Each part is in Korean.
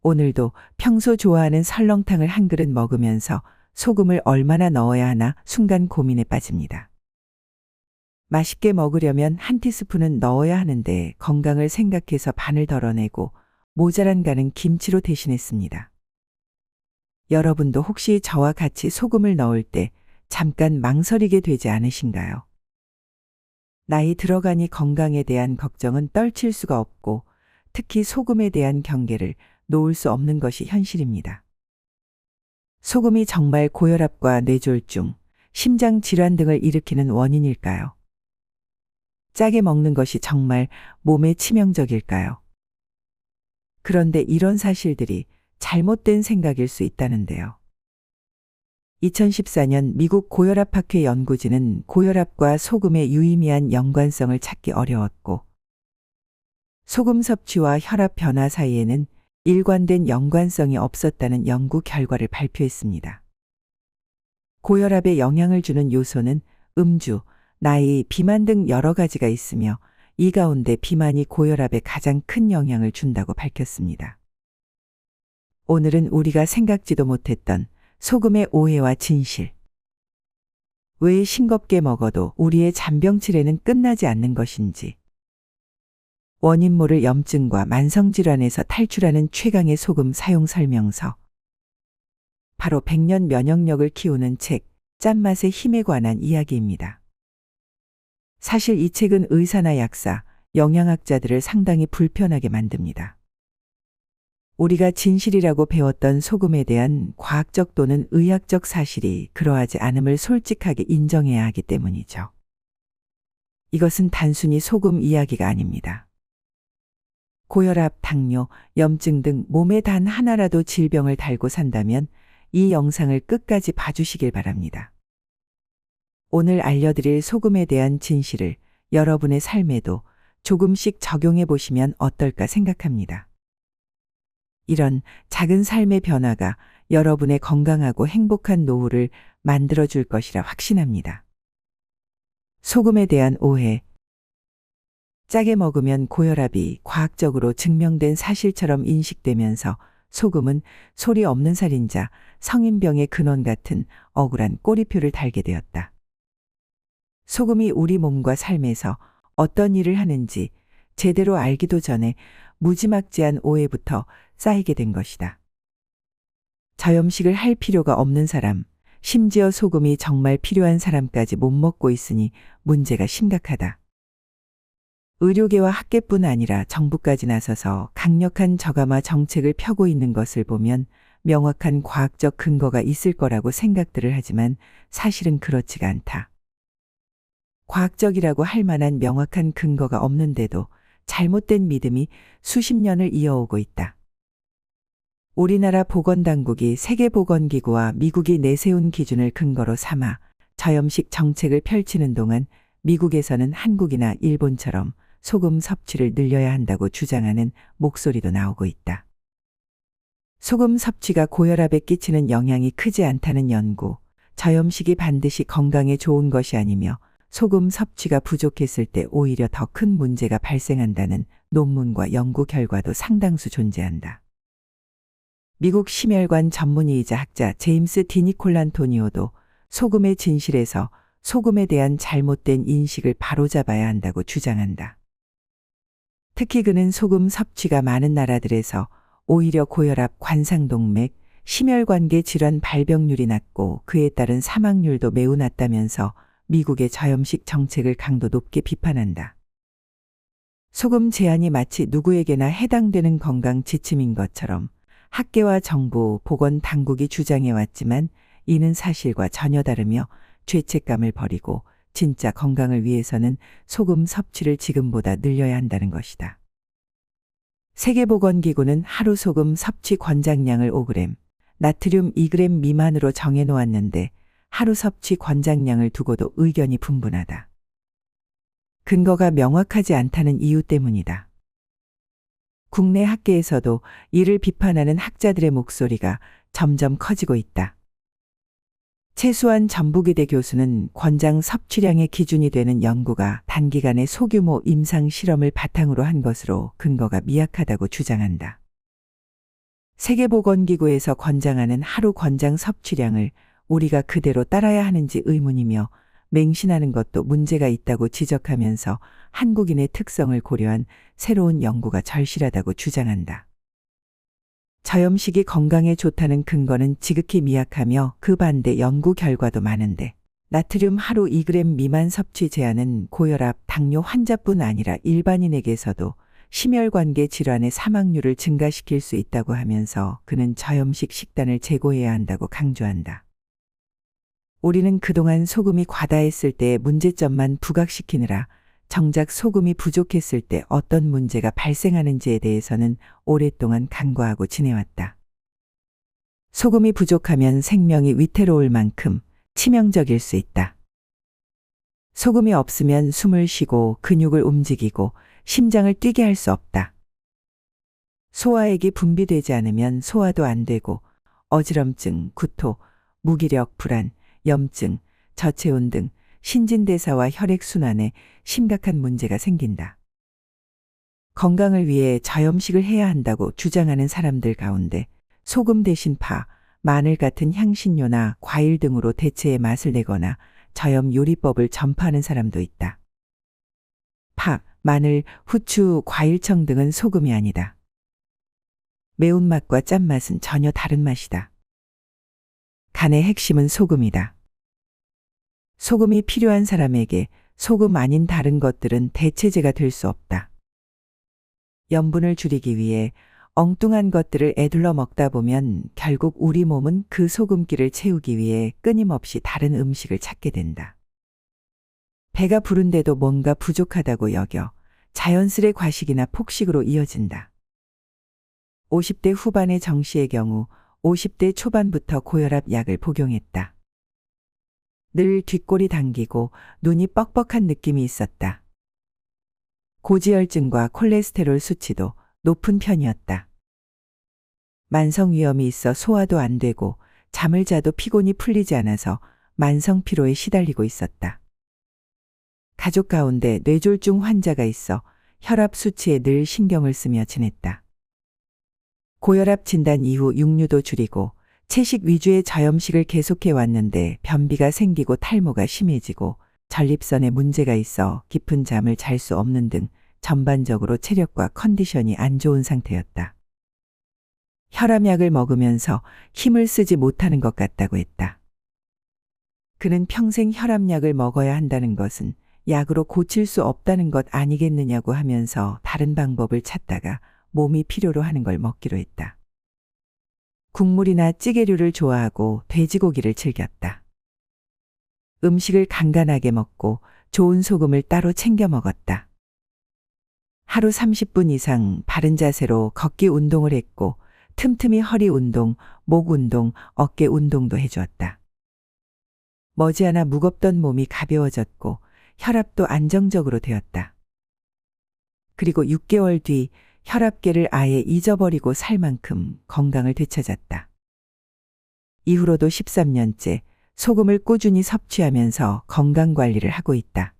오늘도 평소 좋아하는 설렁탕을 한 그릇 먹으면서 소금을 얼마나 넣어야 하나 순간 고민에 빠집니다. 맛있게 먹으려면 한 티스푼은 넣어야 하는데 건강을 생각해서 반을 덜어내고 모자란 간은 김치로 대신했습니다. 여러분도 혹시 저와 같이 소금을 넣을 때 잠깐 망설이게 되지 않으신가요? 나이 들어가니 건강에 대한 걱정은 떨칠 수가 없고 특히 소금에 대한 경계를 놓을 수 없는 것이 현실입니다. 소금이 정말 고혈압과 뇌졸중, 심장 질환 등을 일으키는 원인일까요? 짜게 먹는 것이 정말 몸에 치명적일까요? 그런데 이런 사실들이 잘못된 생각일 수 있다는데요. 2014년 미국 고혈압학회 연구진은 고혈압과 소금의 유의미한 연관성을 찾기 어려웠고, 소금 섭취와 혈압 변화 사이에는 일관된 연관성이 없었다는 연구 결과를 발표했습니다. 고혈압에 영향을 주는 요소는 음주, 나이, 비만 등 여러 가지가 있으며 이 가운데 비만이 고혈압에 가장 큰 영향을 준다고 밝혔습니다. 오늘은 우리가 생각지도 못했던 소금의 오해와 진실. 왜 싱겁게 먹어도 우리의 잔병치레는 끝나지 않는 것인지. 원인 모를 염증과 만성질환에서 탈출하는 최강의 소금 사용 설명서. 바로 100년 면역력을 키우는 책, 짠맛의 힘에 관한 이야기입니다. 사실 이 책은 의사나 약사, 영양학자들을 상당히 불편하게 만듭니다. 우리가 진실이라고 배웠던 소금에 대한 과학적 또는 의학적 사실이 그러하지 않음을 솔직하게 인정해야 하기 때문이죠. 이것은 단순히 소금 이야기가 아닙니다. 고혈압, 당뇨, 염증 등 몸에 단 하나라도 질병을 달고 산다면 이 영상을 끝까지 봐주시길 바랍니다. 오늘 알려드릴 소금에 대한 진실을 여러분의 삶에도 조금씩 적용해 보시면 어떨까 생각합니다. 이런 작은 삶의 변화가 여러분의 건강하고 행복한 노후를 만들어줄 것이라 확신합니다. 소금에 대한 오해. 짜게 먹으면 고혈압이 과학적으로 증명된 사실처럼 인식되면서 소금은 소리 없는 살인자, 성인병의 근원 같은 억울한 꼬리표를 달게 되었다. 소금이 우리 몸과 삶에서 어떤 일을 하는지 제대로 알기도 전에 무지막지한 오해부터 쌓이게 된 것이다. 저염식을 할 필요가 없는 사람, 심지어 소금이 정말 필요한 사람까지 못 먹고 있으니 문제가 심각하다. 의료계와 학계뿐 아니라 정부까지 나서서 강력한 저감화 정책을 펴고 있는 것을 보면 명확한 과학적 근거가 있을 거라고 생각들을 하지만 사실은 그렇지가 않다. 과학적이라고 할 만한 명확한 근거가 없는데도 잘못된 믿음이 수십 년을 이어오고 있다. 우리나라 보건당국이 세계보건기구와 미국이 내세운 기준을 근거로 삼아 저염식 정책을 펼치는 동안 미국에서는 한국이나 일본처럼 소금 섭취를 늘려야 한다고 주장하는 목소리도 나오고 있다. 소금 섭취가 고혈압에 끼치는 영향이 크지 않다는 연구, 저염식이 반드시 건강에 좋은 것이 아니며 소금 섭취가 부족했을 때 오히려 더 큰 문제가 발생한다는 논문과 연구 결과도 상당수 존재한다. 미국 심혈관 전문의이자 학자 제임스 디니콜란토니오도 소금의 진실에서 소금에 대한 잘못된 인식을 바로잡아야 한다고 주장한다. 특히 그는 소금 섭취가 많은 나라들에서 오히려 고혈압, 관상동맥, 심혈관계 질환 발병률이 낮고 그에 따른 사망률도 매우 낮다면서 미국의 저염식 정책을 강도 높게 비판한다. 소금 제한이 마치 누구에게나 해당되는 건강 지침인 것처럼 학계와 정부, 보건 당국이 주장해왔지만 이는 사실과 전혀 다르며 죄책감을 버리고 진짜 건강을 위해서는 소금 섭취를 지금보다 늘려야 한다는 것이다. 세계보건기구는 하루 소금 섭취 권장량을 5g, 나트륨 2g 미만으로 정해놓았는데 하루 섭취 권장량을 두고도 의견이 분분하다. 근거가 명확하지 않다는 이유 때문이다. 국내 학계에서도 이를 비판하는 학자들의 목소리가 점점 커지고 있다. 최수환 전북의대 교수는 권장 섭취량의 기준이 되는 연구가 단기간에 소규모 임상 실험을 바탕으로 한 것으로 근거가 미약하다고 주장한다. 세계보건기구에서 권장하는 하루 권장 섭취량을 우리가 그대로 따라야 하는지 의문이며 맹신하는 것도 문제가 있다고 지적하면서 한국인의 특성을 고려한 새로운 연구가 절실하다고 주장한다. 저염식이 건강에 좋다는 근거는 지극히 미약하며 그 반대 연구 결과도 많은데 나트륨 하루 2g 미만 섭취 제한은 고혈압, 당뇨 환자뿐 아니라 일반인에게서도 심혈관계 질환의 사망률을 증가시킬 수 있다고 하면서 그는 저염식 식단을 제고해야 한다고 강조한다. 우리는 그동안 소금이 과다했을 때의 문제점만 부각시키느라 정작 소금이 부족했을 때 어떤 문제가 발생하는지에 대해서는 오랫동안 간과하고 지내왔다. 소금이 부족하면 생명이 위태로울 만큼 치명적일 수 있다. 소금이 없으면 숨을 쉬고 근육을 움직이고 심장을 뛰게 할 수 없다. 소화액이 분비되지 않으면 소화도 안 되고 어지럼증, 구토, 무기력, 불안, 염증, 저체온 등 신진대사와 혈액순환에 심각한 문제가 생긴다. 건강을 위해 저염식을 해야 한다고 주장하는 사람들 가운데 소금 대신 파, 마늘 같은 향신료나 과일 등으로 대체의 맛을 내거나 저염 요리법을 전파하는 사람도 있다. 파, 마늘, 후추, 과일청 등은 소금이 아니다. 매운맛과 짠맛은 전혀 다른 맛이다. 간의 핵심은 소금이다. 소금이 필요한 사람에게 소금 아닌 다른 것들은 대체제가 될 수 없다. 염분을 줄이기 위해 엉뚱한 것들을 에둘러 먹다 보면 결국 우리 몸은 그 소금기를 채우기 위해 끊임없이 다른 음식을 찾게 된다. 배가 부른데도 뭔가 부족하다고 여겨 자연스레 과식이나 폭식으로 이어진다. 50대 후반의 정 씨의 경우 50대 초반부터 고혈압 약을 복용했다. 늘 뒷골이 당기고 눈이 뻑뻑한 느낌이 있었다. 고지혈증과 콜레스테롤 수치도 높은 편이었다. 만성 위염이 있어 소화도 안 되고 잠을 자도 피곤이 풀리지 않아서 만성 피로에 시달리고 있었다. 가족 가운데 뇌졸중 환자가 있어 혈압 수치에 늘 신경을 쓰며 지냈다. 고혈압 진단 이후 육류도 줄이고 채식 위주의 저염식을 계속해 왔는데 변비가 생기고 탈모가 심해지고 전립선에 문제가 있어 깊은 잠을 잘 수 없는 등 전반적으로 체력과 컨디션이 안 좋은 상태였다. 혈압약을 먹으면서 힘을 쓰지 못하는 것 같다고 했다. 그는 평생 혈압약을 먹어야 한다는 것은 약으로 고칠 수 없다는 것 아니겠느냐고 하면서 다른 방법을 찾다가 몸이 필요로 하는 걸 먹기로 했다. 국물이나 찌개류를 좋아하고 돼지고기를 즐겼다. 음식을 간간하게 먹고 좋은 소금을 따로 챙겨 먹었다. 하루 30분 이상 바른 자세로 걷기 운동을 했고 틈틈이 허리 운동, 목 운동, 어깨 운동도 해주었다. 머지않아 무겁던 몸이 가벼워졌고 혈압도 안정적으로 되었다. 그리고 6개월 뒤 혈압계를 아예 잊어버리고 살 만큼 건강을 되찾았다. 이후로도 13년째 소금을 꾸준히 섭취하면서 건강관리를 하고 있다.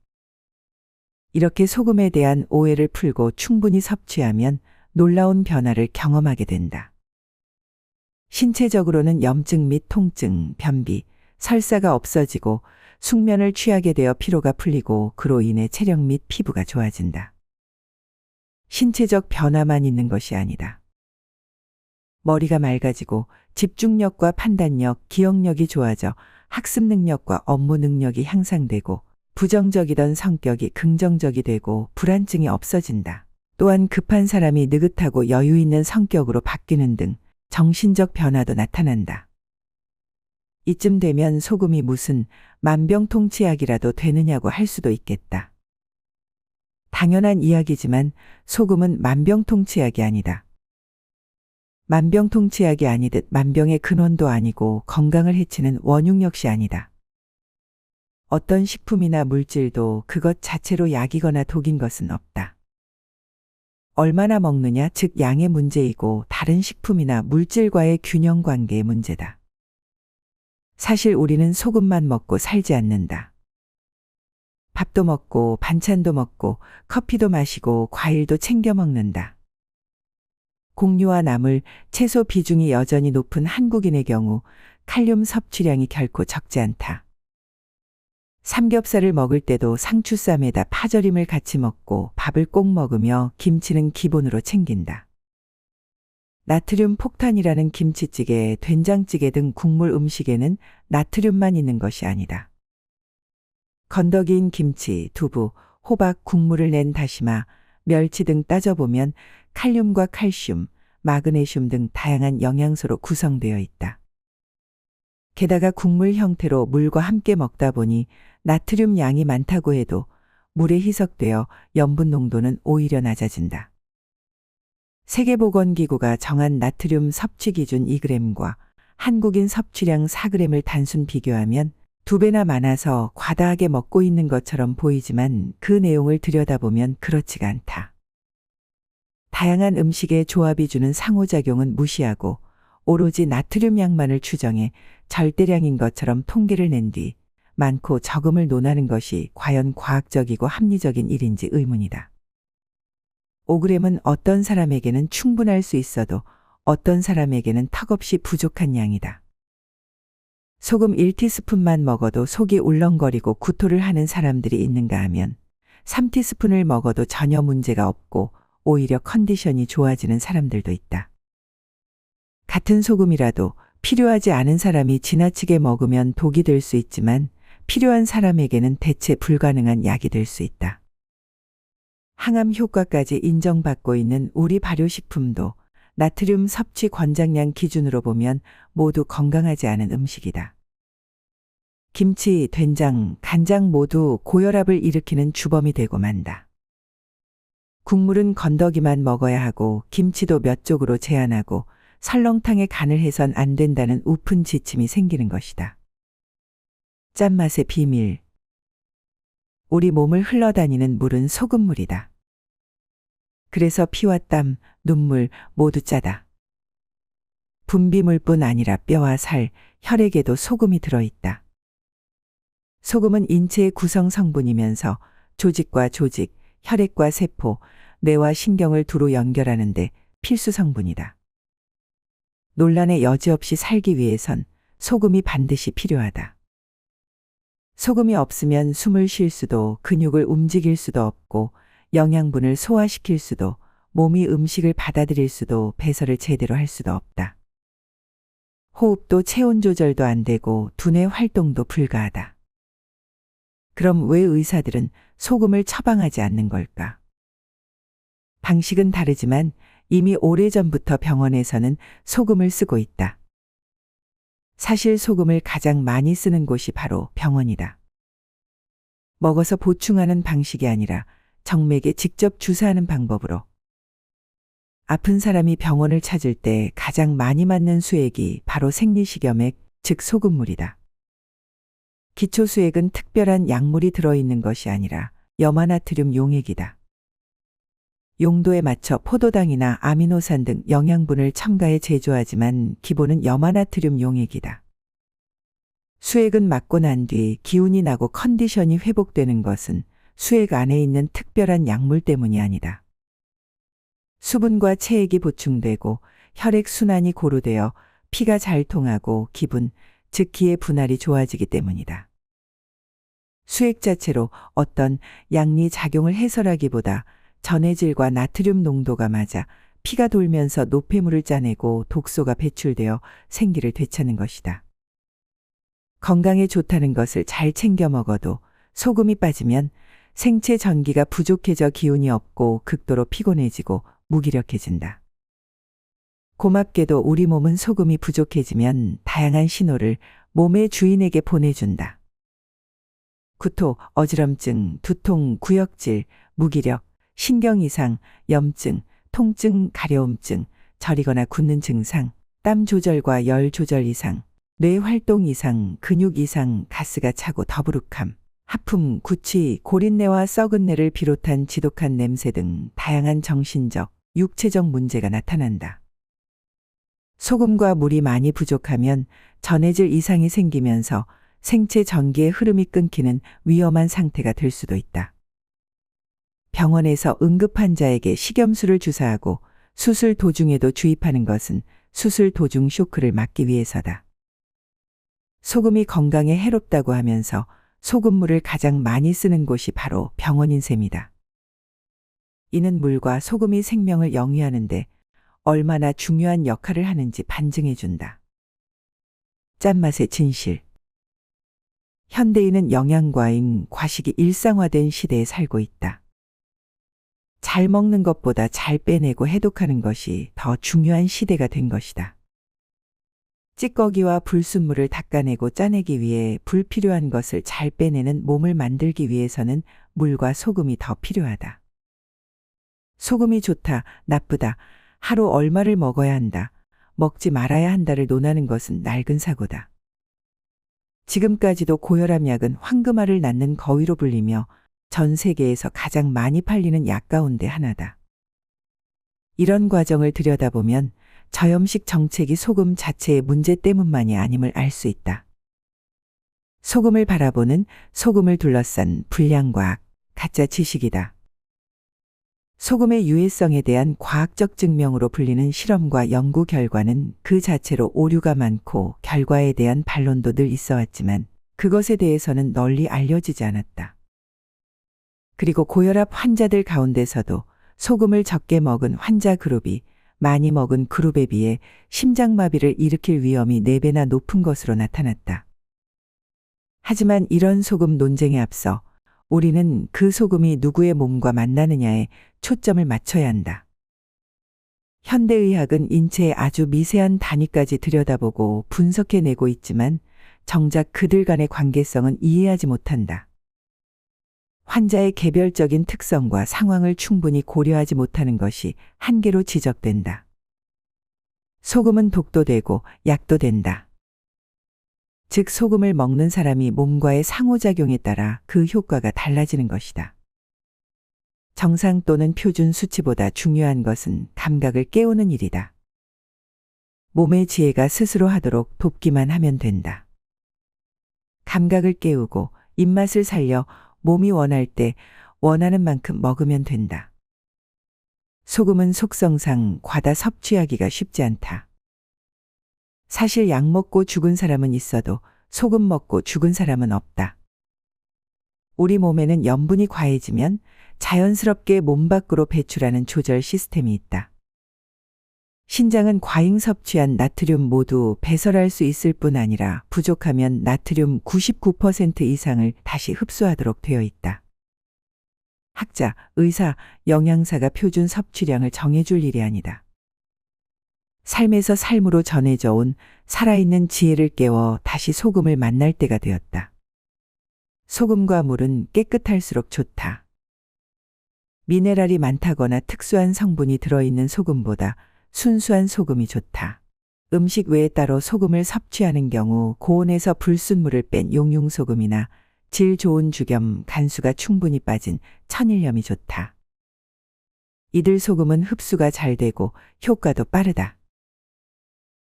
이렇게 소금에 대한 오해를 풀고 충분히 섭취하면 놀라운 변화를 경험하게 된다. 신체적으로는 염증 및 통증, 변비, 설사가 없어지고 숙면을 취하게 되어 피로가 풀리고 그로 인해 체력 및 피부가 좋아진다. 신체적 변화만 있는 것이 아니다. 머리가 맑아지고 집중력과 판단력, 기억력이 좋아져 학습 능력과 업무 능력이 향상되고 부정적이던 성격이 긍정적이 되고 불안증이 없어진다. 또한 급한 사람이 느긋하고 여유 있는 성격으로 바뀌는 등 정신적 변화도 나타난다. 이쯤 되면 소금이 무슨 만병통치약이라도 되느냐고 할 수도 있겠다. 당연한 이야기지만 소금은 만병통치약이 아니다. 만병통치약이 아니듯 만병의 근원도 아니고 건강을 해치는 원흉 역시 아니다. 어떤 식품이나 물질도 그것 자체로 약이거나 독인 것은 없다. 얼마나 먹느냐, 즉 양의 문제이고 다른 식품이나 물질과의 균형 관계의 문제다. 사실 우리는 소금만 먹고 살지 않는다. 밥도 먹고 반찬도 먹고 커피도 마시고 과일도 챙겨 먹는다. 곡류와 나물, 채소 비중이 여전히 높은 한국인의 경우 칼륨 섭취량이 결코 적지 않다. 삼겹살을 먹을 때도 상추쌈에다 파절임을 같이 먹고 밥을 꼭 먹으며 김치는 기본으로 챙긴다. 나트륨 폭탄이라는 김치찌개, 된장찌개 등 국물 음식에는 나트륨만 있는 것이 아니다. 건더기인 김치, 두부, 호박 국물을 낸 다시마, 멸치 등 따져보면 칼륨과 칼슘, 마그네슘 등 다양한 영양소로 구성되어 있다. 게다가 국물 형태로 물과 함께 먹다 보니 나트륨 양이 많다고 해도 물에 희석되어 염분 농도는 오히려 낮아진다. 세계보건기구가 정한 나트륨 섭취 기준 2g과 한국인 섭취량 4g을 단순 비교하면 2배나 많아서 과다하게 먹고 있는 것처럼 보이지만 그 내용을 들여다보면 그렇지가 않다. 다양한 음식의 조합이 주는 상호작용은 무시하고 오로지 나트륨 양만을 추정해 절대량인 것처럼 통계를 낸 뒤 많고 적음을 논하는 것이 과연 과학적이고 합리적인 일인지 의문이다. 5g은 어떤 사람에게는 충분할 수 있어도 어떤 사람에게는 턱없이 부족한 양이다. 소금 1티스푼만 먹어도 속이 울렁거리고 구토를 하는 사람들이 있는가 하면 3티스푼을 먹어도 전혀 문제가 없고 오히려 컨디션이 좋아지는 사람들도 있다. 같은 소금이라도 필요하지 않은 사람이 지나치게 먹으면 독이 될 수 있지만 필요한 사람에게는 대체 불가능한 약이 될 수 있다. 항암 효과까지 인정받고 있는 우리 발효식품도 나트륨 섭취 권장량 기준으로 보면 모두 건강하지 않은 음식이다. 김치, 된장, 간장 모두 고혈압을 일으키는 주범이 되고 만다. 국물은 건더기만 먹어야 하고 김치도 몇 쪽으로 제한하고 설렁탕에 간을 해선 안 된다는 우픈 지침이 생기는 것이다. 짠맛의 비밀. 우리 몸을 흘러다니는 물은 소금물이다. 그래서 피와 땀, 눈물 모두 짜다. 분비물뿐 아니라 뼈와 살, 혈액에도 소금이 들어있다. 소금은 인체의 구성 성분이면서 조직과 조직, 혈액과 세포, 뇌와 신경을 두루 연결하는데 필수 성분이다. 논란에 여지없이 살기 위해선 소금이 반드시 필요하다. 소금이 없으면 숨을 쉴 수도 근육을 움직일 수도 없고 영양분을 소화시킬 수도 몸이 음식을 받아들일 수도 배설을 제대로 할 수도 없다. 호흡도 체온 조절도 안 되고 두뇌 활동도 불가하다. 그럼 왜 의사들은 소금을 처방하지 않는 걸까? 방식은 다르지만 이미 오래전부터 병원에서는 소금을 쓰고 있다. 사실 소금을 가장 많이 쓰는 곳이 바로 병원이다. 먹어서 보충하는 방식이 아니라 정맥에 직접 주사하는 방법으로. 아픈 사람이 병원을 찾을 때 가장 많이 맞는 수액이 바로 생리식염액, 즉 소금물이다. 기초수액은 특별한 약물이 들어있는 것이 아니라 염화나트륨 용액이다. 용도에 맞춰 포도당이나 아미노산 등 영양분을 첨가해 제조하지만 기본은 염화나트륨 용액이다. 수액은 맞고 난 뒤 기운이 나고 컨디션이 회복되는 것은 수액 안에 있는 특별한 약물 때문이 아니다. 수분과 체액이 보충되고 혈액 순환이 고루되어 피가 잘 통하고 기분, 즉 기의 분할이 좋아지기 때문이다. 수액 자체로 어떤 양리 작용을 해설하기보다 전해질과 나트륨 농도가 맞아 피가 돌면서 노폐물을 짜내고 독소가 배출되어 생기를 되찾는 것이다. 건강에 좋다는 것을 잘 챙겨 먹어도 소금이 빠지면 생체 전기가 부족해져 기운이 없고 극도로 피곤해지고 무기력해진다. 고맙게도 우리 몸은 소금이 부족해지면 다양한 신호를 몸의 주인에게 보내준다. 구토, 어지럼증, 두통, 구역질, 무기력, 신경 이상, 염증, 통증, 가려움증, 저리거나 굳는 증상, 땀 조절과 열 조절 이상, 뇌 활동 이상, 근육 이상, 가스가 차고 더부룩함, 하품, 구취, 고린내와 썩은 내를 비롯한 지독한 냄새 등 다양한 정신적, 육체적 문제가 나타난다. 소금과 물이 많이 부족하면 전해질 이상이 생기면서 생체 전기의 흐름이 끊기는 위험한 상태가 될 수도 있다. 병원에서 응급 환자에게 식염수를 주사하고 수술 도중에도 주입하는 것은 수술 도중 쇼크를 막기 위해서다. 소금이 건강에 해롭다고 하면서 소금물을 가장 많이 쓰는 곳이 바로 병원인 셈이다. 이는 물과 소금이 생명을 영위하는데 얼마나 중요한 역할을 하는지 반증해 준다. 짠맛의 진실. 현대인은 영양과잉 과식이 일상화된 시대에 살고 있다. 잘 먹는 것보다 잘 빼내고 해독하는 것이 더 중요한 시대가 된 것이다. 찌꺼기와 불순물을 닦아내고 짜내기 위해 불필요한 것을 잘 빼내는 몸을 만들기 위해서는 물과 소금이 더 필요하다. 소금이 좋다, 나쁘다, 하루 얼마를 먹어야 한다, 먹지 말아야 한다를 논하는 것은 낡은 사고다. 지금까지도 고혈압 약은 황금알을 낳는 거위로 불리며 전 세계에서 가장 많이 팔리는 약 가운데 하나다. 이런 과정을 들여다보면 저염식 정책이 소금 자체의 문제 때문만이 아님을 알 수 있다. 소금을 바라보는 소금을 둘러싼 불량과학, 가짜 지식이다. 소금의 유해성에 대한 과학적 증명으로 불리는 실험과 연구 결과는 그 자체로 오류가 많고 결과에 대한 반론도 늘 있어 왔지만 그것에 대해서는 널리 알려지지 않았다. 그리고 고혈압 환자들 가운데서도 소금을 적게 먹은 환자 그룹이 많이 먹은 그룹에 비해 심장마비를 일으킬 위험이 4배나 높은 것으로 나타났다. 하지만 이런 소금 논쟁에 앞서 우리는 그 소금이 누구의 몸과 만나느냐에 초점을 맞춰야 한다. 현대의학은 인체의 아주 미세한 단위까지 들여다보고 분석해내고 있지만 정작 그들 간의 관계성은 이해하지 못한다. 환자의 개별적인 특성과 상황을 충분히 고려하지 못하는 것이 한계로 지적된다. 소금은 독도 되고 약도 된다. 즉 소금을 먹는 사람이 몸과의 상호작용에 따라 그 효과가 달라지는 것이다. 정상 또는 표준 수치보다 중요한 것은 감각을 깨우는 일이다. 몸의 지혜가 스스로 하도록 돕기만 하면 된다. 감각을 깨우고 입맛을 살려 몸이 원할 때 원하는 만큼 먹으면 된다. 소금은 속성상 과다 섭취하기가 쉽지 않다. 사실 약 먹고 죽은 사람은 있어도 소금 먹고 죽은 사람은 없다. 우리 몸에는 염분이 과해지면 자연스럽게 몸 밖으로 배출하는 조절 시스템이 있다. 신장은 과잉 섭취한 나트륨 모두 배설할 수 있을 뿐 아니라 부족하면 나트륨 99% 이상을 다시 흡수하도록 되어 있다. 학자, 의사, 영양사가 표준 섭취량을 정해줄 일이 아니다. 삶에서 삶으로 전해져 온 살아있는 지혜를 깨워 다시 소금을 만날 때가 되었다. 소금과 물은 깨끗할수록 좋다. 미네랄이 많다거나 특수한 성분이 들어있는 소금보다 순수한 소금이 좋다. 음식 외에 따로 소금을 섭취하는 경우 고온에서 불순물을 뺀 용융소금이나 질 좋은 죽염 간수가 충분히 빠진 천일염이 좋다. 이들 소금은 흡수가 잘 되고 효과도 빠르다.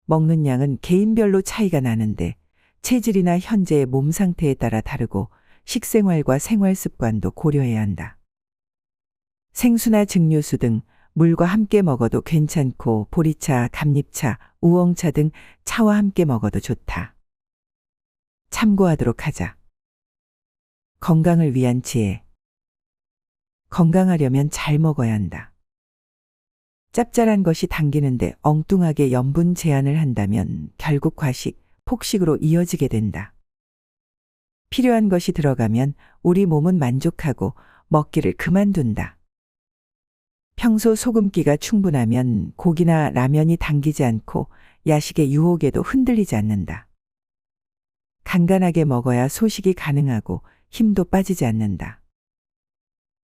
먹는 양은 개인별로 차이가 나는데 체질이나 현재의 몸 상태에 따라 다르고 식생활과 생활 습관도 고려해야 한다. 생수나 증류수 등 물과 함께 먹어도 괜찮고 보리차, 감잎차, 우엉차 등 차와 함께 먹어도 좋다. 참고하도록 하자. 건강을 위한 지혜. 건강하려면 잘 먹어야 한다. 짭짤한 것이 당기는데 엉뚱하게 염분 제한을 한다면 결국 과식, 폭식으로 이어지게 된다. 필요한 것이 들어가면 우리 몸은 만족하고 먹기를 그만둔다. 평소 소금기가 충분하면 고기나 라면이 당기지 않고 야식의 유혹에도 흔들리지 않는다. 간간하게 먹어야 소식이 가능하고 힘도 빠지지 않는다.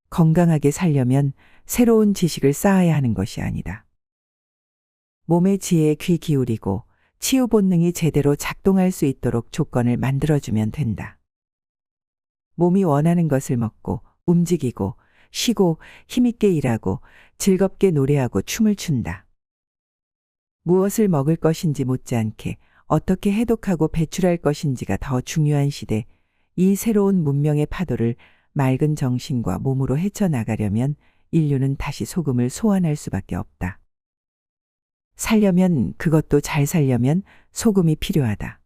건강하게 살려면 새로운 지식을 쌓아야 하는 것이 아니다. 몸의 지혜에 귀 기울이고 치유 본능이 제대로 작동할 수 있도록 조건을 만들어주면 된다. 몸이 원하는 것을 먹고 움직이고 쉬고 힘있게 일하고 즐겁게 노래하고 춤을 춘다. 무엇을 먹을 것인지 못지않게 어떻게 해독하고 배출할 것인지가 더 중요한 시대, 이 새로운 문명의 파도를 맑은 정신과 몸으로 헤쳐나가려면 인류는 다시 소금을 소환할 수밖에 없다. 살려면, 그것도 잘 살려면 소금이 필요하다.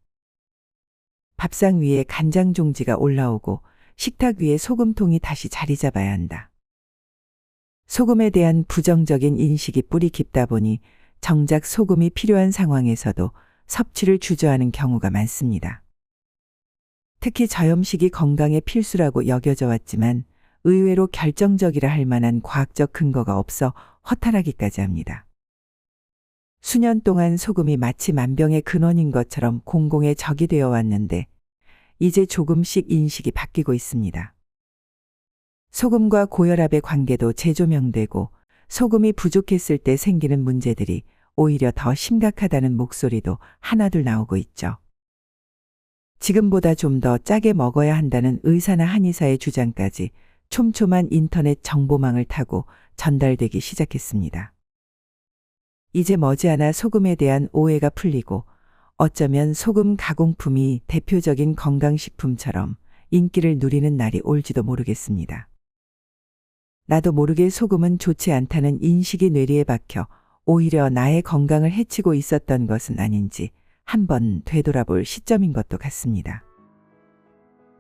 밥상 위에 간장 종지가 올라오고 식탁 위에 소금통이 다시 자리 잡아야 한다. 소금에 대한 부정적인 인식이 뿌리 깊다 보니 정작 소금이 필요한 상황에서도 섭취를 주저하는 경우가 많습니다. 특히 저염식이 건강에 필수라고 여겨져 왔지만 의외로 결정적이라 할 만한 과학적 근거가 없어 허탈하기까지 합니다. 수년 동안 소금이 마치 만병의 근원인 것처럼 공공의 적이 되어 왔는데 이제 조금씩 인식이 바뀌고 있습니다. 소금과 고혈압의 관계도 재조명되고 소금이 부족했을 때 생기는 문제들이 오히려 더 심각하다는 목소리도 하나둘 나오고 있죠. 지금보다 좀 더 짜게 먹어야 한다는 의사나 한의사의 주장까지 촘촘한 인터넷 정보망을 타고 전달되기 시작했습니다. 이제 머지않아 소금에 대한 오해가 풀리고 어쩌면 소금 가공품이 대표적인 건강식품처럼 인기를 누리는 날이 올지도 모르겠습니다. 나도 모르게 소금은 좋지 않다는 인식이 뇌리에 박혀 오히려 나의 건강을 해치고 있었던 것은 아닌지 한번 되돌아볼 시점인 것도 같습니다.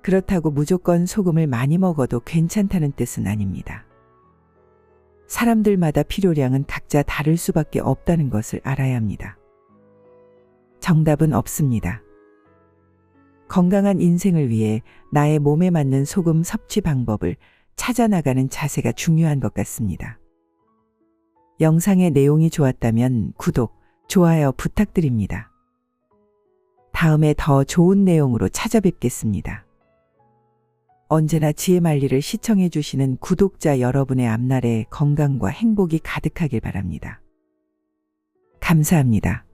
그렇다고 무조건 소금을 많이 먹어도 괜찮다는 뜻은 아닙니다. 사람들마다 필요량은 각자 다를 수밖에 없다는 것을 알아야 합니다. 정답은 없습니다. 건강한 인생을 위해 나의 몸에 맞는 소금 섭취 방법을 찾아나가는 자세가 중요한 것 같습니다. 영상의 내용이 좋았다면 구독, 좋아요 부탁드립니다. 다음에 더 좋은 내용으로 찾아뵙겠습니다. 언제나 지혜만리를 시청해 주시는 구독자 여러분의 앞날에 건강과 행복이 가득하길 바랍니다. 감사합니다.